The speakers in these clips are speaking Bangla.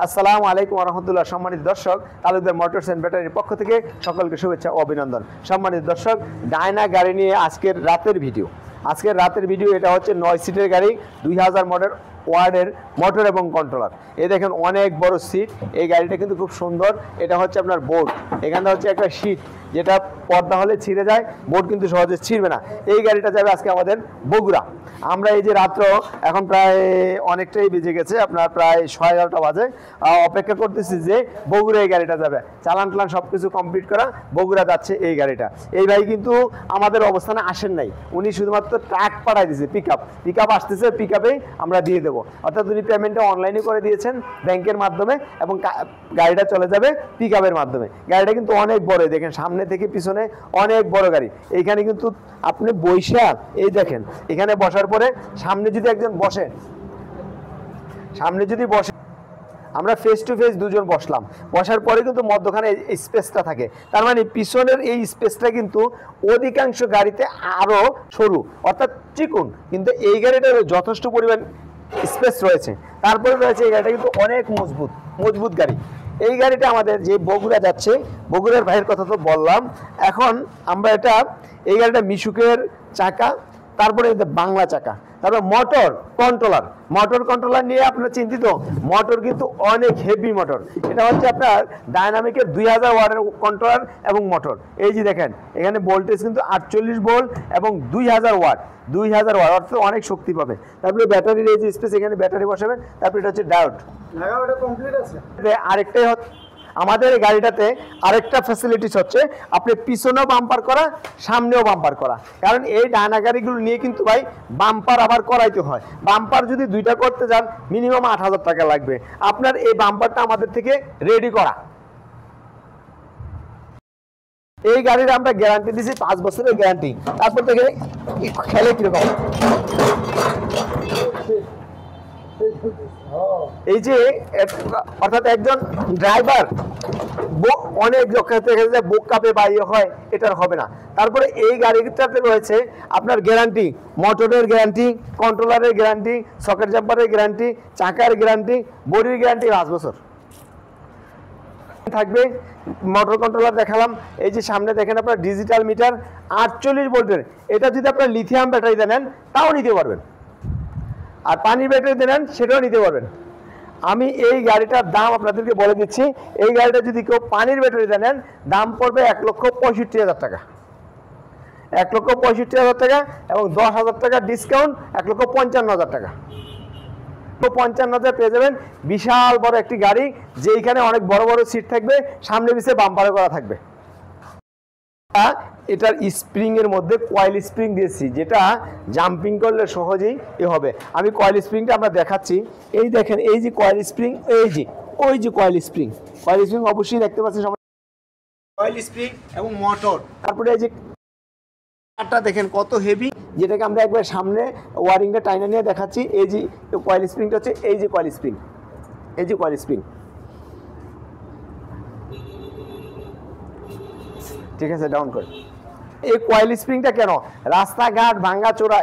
আসসালামু আলাইকুম ওয়া রাহমাতুল্লাহ। সম্মানিত দর্শক, তালুকদার মোটরস এন্ড ব্যাটারির পক্ষ থেকে সকলকে শুভেচ্ছা ও অভিনন্দন। সম্মানিত দর্শক, ডায়না গাড়ি নিয়ে আজকের রাতের ভিডিও। এটা হচ্ছে 9 সিটের গাড়ি, 2000 মডেল ওয়ার্ডের মোটর এবং কন্ট্রোলার। এই দেখেন অনেক বড় সিট। এই গাড়িটা কিন্তু খুব সুন্দর। এটা হচ্ছে আপনার বোর্ড, এখানে হচ্ছে একটা শীট যেটা পর্দা হলে ছিঁড়ে যায়, বোর্ড কিন্তু সহজে ছিঁড়বে না। এই গাড়িটা যাবে আজকে আমাদের বগুড়া। আমরা এই যে রাত্র এখন প্রায় অনেকটাই বেজে গেছে, আপনার প্রায় 11:30 বাজে, অপেক্ষা করতেছি যে বগুড়া এই গাড়িটা যাবে। চালান টালান সব কিছু কমপ্লিট করা, বগুড়া যাচ্ছে এই গাড়িটা। এই ভাই কিন্তু আমাদের অবস্থানে আসেন নাই, উনি শুধুমাত্র ট্রাক পাঠাই দিয়েছে, পিক আপ আসতেছে, পিক আপেই আমরা দিয়ে দেবো। অর্থাৎ উনি পেমেন্টটা অনলাইনে করে দিয়েছেন ব্যাংকের মাধ্যমে, এবং গাড়িটা চলে যাবে পিক আপের মাধ্যমে। গাড়িটা কিন্তু অনেক বড়, দেখেন সামনে থেকে পিছনে অনেক বড় গাড়ি। এইখানে কিন্তু আপনি বৈশা, এই দেখেন এখানে বসার পরে সামনে যদি একজন বসে, আমরা ফেস টু ফেস দুজন বসলাম, বসার পরে কিন্তু মধ্যখানে স্পেসটা থাকে। তার মানে পিছনের এই স্পেসটা কিন্তু অধিকাংশ গাড়িতে আরো সরু, অর্থাৎ চিকুন, কিন্তু এই গাড়িটার যথেষ্ট পরিমাণ স্পেস রয়েছে। তারপরে রয়েছে এই গাড়িটা কিন্তু অনেক মজবুত গাড়ি। এই গাড়িটা আমাদের যে বগুড়া যাচ্ছে, বগুড়ার ভাইয়ের কথা তো বললাম। এখন আমরা এই গাড়িটা মিশুকের চাকা, তারপরে বাংলা চাকা, তারপরে মোটর কন্ট্রোলার নিয়ে আপনারা চিন্তিত। মোটর কিন্তু অনেক হেভি মোটর। এটা হচ্ছে আপনার ডায়নামিকের 2000 ওয়াটের কন্ট্রোলার এবং মোটর। এই যে দেখেন এখানে ভোল্টেজ কিন্তু 48 ভোল্ট এবং 2000 ওয়াট, অর্থাৎ অনেক শক্তি পাবে। তারপরে ব্যাটারির এই যে স্পেস, এখানে ব্যাটারি বসাবেন। তারপরে এটা হচ্ছে ডায়োড। আরেকটাই আমাদের এই গাড়িটাতে আরেকটা ফ্যাসিলিটিস হচ্ছে, আপনি পিছনেও বাম্পার করা, সামনেও বাম্পার করা। কারণ এই ডায়না গাড়িগুলো নিয়ে কিন্তু ভাই বাম্পার আবার করাইতে হয়। বাম্পার যদি দুইটা করতে যান মিনিমাম 8000 টাকা লাগবে। আপনার এই বাম্পারটা আমাদের থেকে রেডি করা। এই গাড়ির আমরা গ্যারান্টি দিছি 5 বছরের গ্যারান্টি। তারপর থেকে খেলে কিরকম, এই যে অর্থাৎ একজন ড্রাইভার অনেক বুক কাপে বাইরে হয়, এটার হবে না। তারপরে এই গাড়িটাতে রয়েছে আপনার গ্যারান্টি, মোটরের গ্যারান্টি, কন্ট্রোলারের গ্যারান্টি, সকেট জাম্পারের গ্যারান্টি, চাকার গ্যারান্টি, বডির গ্যারান্টি 5 বছর থাকবে। মোটর কন্ট্রোলার দেখালাম। এই যে সামনে দেখেন আপনার ডিজিটাল মিটার 48 ভোল্টের। এটা যদি আপনার লিথিয়াম ব্যাটারিতে নেন তাও নিতে পারবেন, আর পানির ব্যাটারিতে নেন সেটাও নিতে পারবেন। আমি এই গাড়িটার দাম আপনাদেরকে বলে দিচ্ছি। এই গাড়িটা যদি কেউ পানির ব্যাটারিতে নেন দাম পড়বে 1,65,000 টাকা, 1,65,000 টাকা, এবং 10,000 টাকা ডিসকাউন্ট 1,55,000 টাকা। 55,000 পেয়ে যাবেন বিশাল বড় একটি গাড়ি, যেইখানে অনেক বড় বড় সিট থাকবে, সামনে পিছে বাম্পারে করা থাকবে। এটার স্প্রিং এর মধ্যে কয়েল স্প্রিং দিয়েছি, যেটা জাম্পিং করলে সহজেই হবে। আমি কয়েল স্প্রিংটা আমরা দেখাচ্ছি। এই দেখেন, এই যে কয়েল স্প্রিং, ওই যে কয়েল স্প্রিং অবশ্যই দেখতে পাচ্ছেন কয়েল স্প্রিং এবং মোটর। তারপরে এই যে কাঠটা দেখেন কত হেভি, যেটাকে আমরা একবার সামনে ওয়ারিংটা টাইনা নিয়ে দেখাচ্ছি। এই যে কয়েল স্প্রিংটা হচ্ছে এই যে কয়েল স্প্রিং, ঠিক আছে, ডাউন করে। এই কয়েল স্প্রিংটা কেন, রাস্তাঘাট ভাঙ্গা চোরা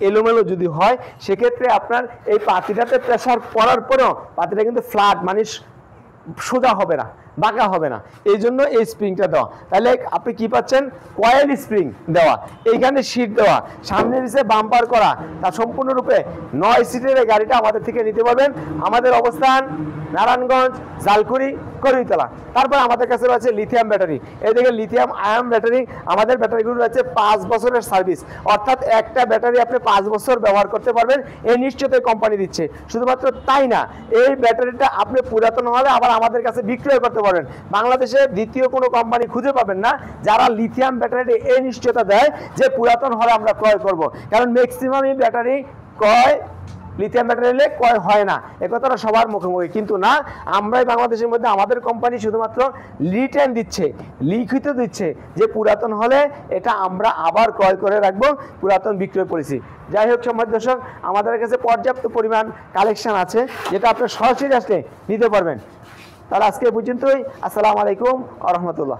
এলোমেলো যদি হয়, সেক্ষেত্রে আপনার এই পাতিটাতে প্রেসার পড়ার পরেও পাতিটা কিন্তু ফ্ল্যাট, মানে সোজা হবে না, বাঁকা হবে না। এই জন্য এই স্প্রিংটা দেওয়া। তাহলে আপনি কি পাচ্ছেন, কয়েল স্প্রিং দেওয়া, এইখানে সিট দেওয়া, সামনে নিচে বাম্পার করা, তার সম্পূর্ণরূপে 9 সিটের এই গাড়িটা আমাদের থেকে নিতে পারবেন। আমাদের অবস্থান নারায়ণগঞ্জ, জালকুড়ি, করিতলা। তারপর আমাদের কাছে রয়েছে লিথিয়াম ব্যাটারি। এই দেখে লিথিয়াম আয়ন ব্যাটারি, আমাদের ব্যাটারিগুলো রয়েছে 5 বছরের সার্ভিস, অর্থাৎ একটা ব্যাটারি আপনি 5 বছর ব্যবহার করতে পারবেন, এই নিশ্চয়ই কোম্পানি দিচ্ছে। শুধুমাত্র তাই না, এই ব্যাটারিটা আপনি পুরাতন হলে আবার আমাদের কাছে বিক্রয় করতে পারবেন। বাংলাদেশে দ্বিতীয় কোনো কোম্পানি খুঁজে পাবেন না যারা লিথিয়াম ব্যাটারি এই নিশ্চয়তা দেয় যে পুরাতন হলে আমরা ক্রয় করব। কারণ ম্যাক্সিমাম এই ব্যাটারি লিথিয়াম ব্যাটারি হলে ক্রয় হয় না, একথাটা সবার মুখোমুখি। কিন্তু না, আমরাই বাংলাদেশের মধ্যে আমাদের কোম্পানি শুধুমাত্র রিটার্ন দিচ্ছে, লিখিত দিচ্ছে যে পুরাতন হলে এটা আমরা আবার ক্রয় করে রাখবো, পুরাতন বিক্রয় পলিসি। যাই হোক সম্মানিত দর্শক, আমাদের কাছে পর্যাপ্ত পরিমাণ কালেকশন আছে, যেটা আপনি সরাসরি আসলে নিতে পারবেন। তাহলে আজকে পর্যন্তই। আসসালামু আলাইকুম ওয়া রাহমাতুল্লাহ।